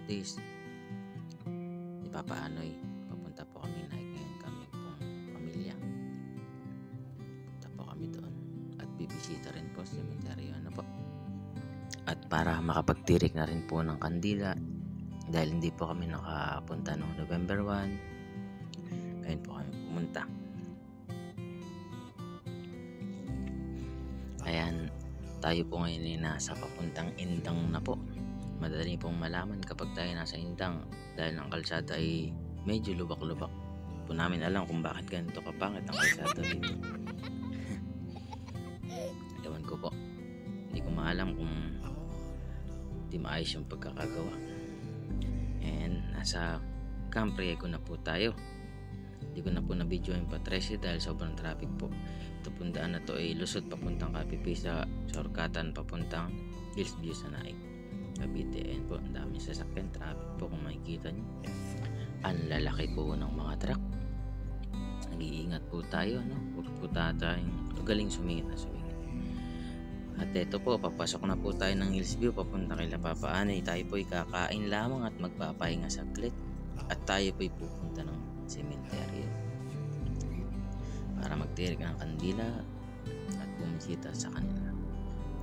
days ni Papa Anoy. Papunta po kami ngayon kami pong pamilya. Punta po kami doon at bibisita rin po sa cemetery po. At para makapagtirik na rin po ng kandila dahil hindi po kami nakapunta noong November 1. Ngayon po kami pumunta. Ayan, tayo po ngayon ay nasa papuntang Indang na po. Madali pong malaman kapag tayo nasa Indang dahil ang kalsada ay medyo lubak-lubak. Po namin alam kung bakit ganito kapangit ang kalsada dito. Ewan ko po. Hindi ko maalam kung di maayos yung pagkakagawa. And nasa Camp Riego na po tayo. Hindi ko na po na-video yung Patricia dahil sobrang traffic po. Ito pong daan na to ay lusot papuntang Kapipisa, Sorkatan papuntang Hillsview sa Naik, Cavite. Ayan po, ang daming sasakyan, traffic po kung makikita nyo. Ang lalaki po ng mga truck. Nag-iingat po tayo, no? Huwag po tayong galing sumingit na sumingit. At ito po, papasok na po tayo ng Hillsview papunta kay Papa Anoy. Tayo po ay kakain lamang at magpapahinga saglit. At tayo po ay pupunta ng cemetery para magtirik ng kandila at bumisita sa kanila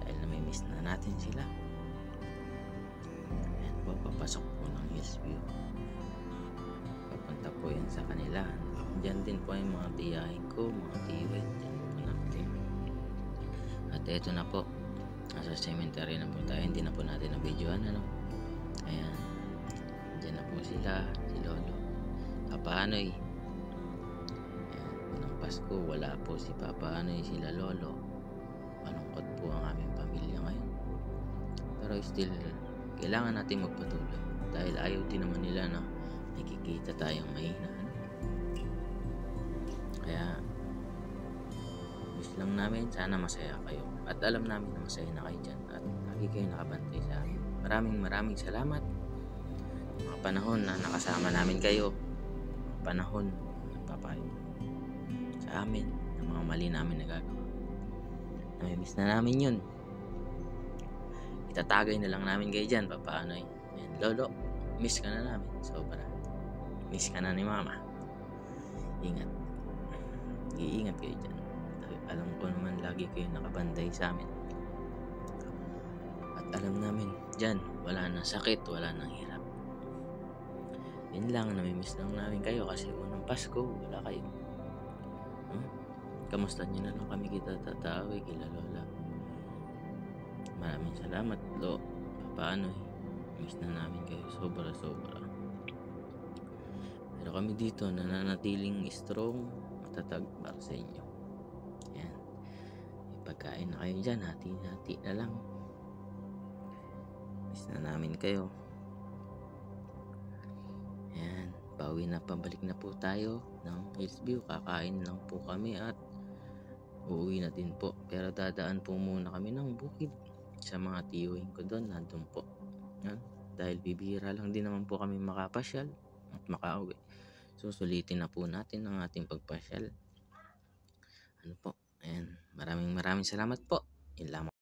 dahil namimiss na natin sila. Ayan po, papasok po ng Hillsview. Papunta po yan sa kanila. Diyan din po yung mga tiyahin ko, mga tiwet. Diyan po natin. At eto na po, nasa cemetery na po tayo. Hindi na po natin na-videoan, ano? Ayan, diyan na po sila, si Lolo, Papa Anoy. Ayan, ng Pasko, wala po si Papa Anoy, sila Lolo. Malungkot po ang aming pamilya ngayon. Pero still, kailangan natin magpatuloy. Dahil ayaw din naman nila na nakikita tayong mahina. Kaya, wish lang namin, sana masaya kayo. At alam namin na masaya na kayo dyan. At lagi kayo nakabantay sa amin. Maraming salamat. Mga panahon na nakasama namin kayo. Panahon nagpapayo sa amin ng mga mali namin nagagawa. Namimiss na namin yun. Itatagay na lang namin kayo dyan, Papa Anoy. And Lolo, miss ka na namin. Sobra. Miss ka na ni Mama. Ingat. Iingat kayo dyan. Alam ko naman lagi kayo nakabantay sa amin. At alam namin, dyan, wala nang sakit, wala nang hirap. Yun lang, namimiss lang namin kayo kasi unang Pasko, wala kayo. Kamusta nyo na lang kami kita tatawag kila Lola. Maraming salamat, Lo. Paano miss na namin kayo sobra. Pero kami dito nananatiling strong, matatag para sa inyo. Yan. Ipagkain na kayo dyan, hati-hati na lang. Miss na namin kayo. Yan, bawi na, pabalik na po tayo ng Hillsview. Kakain lang po kami at uuwi na din po. Pero dadaan po muna kami ng bukid sa mga tiyuhin ko doon. Nandun po. Yan. Dahil bibihira lang din naman po kami makapasyal at makauwi. Susulitin na po natin ang ating pagpasyal. Ano po? Ayan. Maraming salamat po. Yun lamang.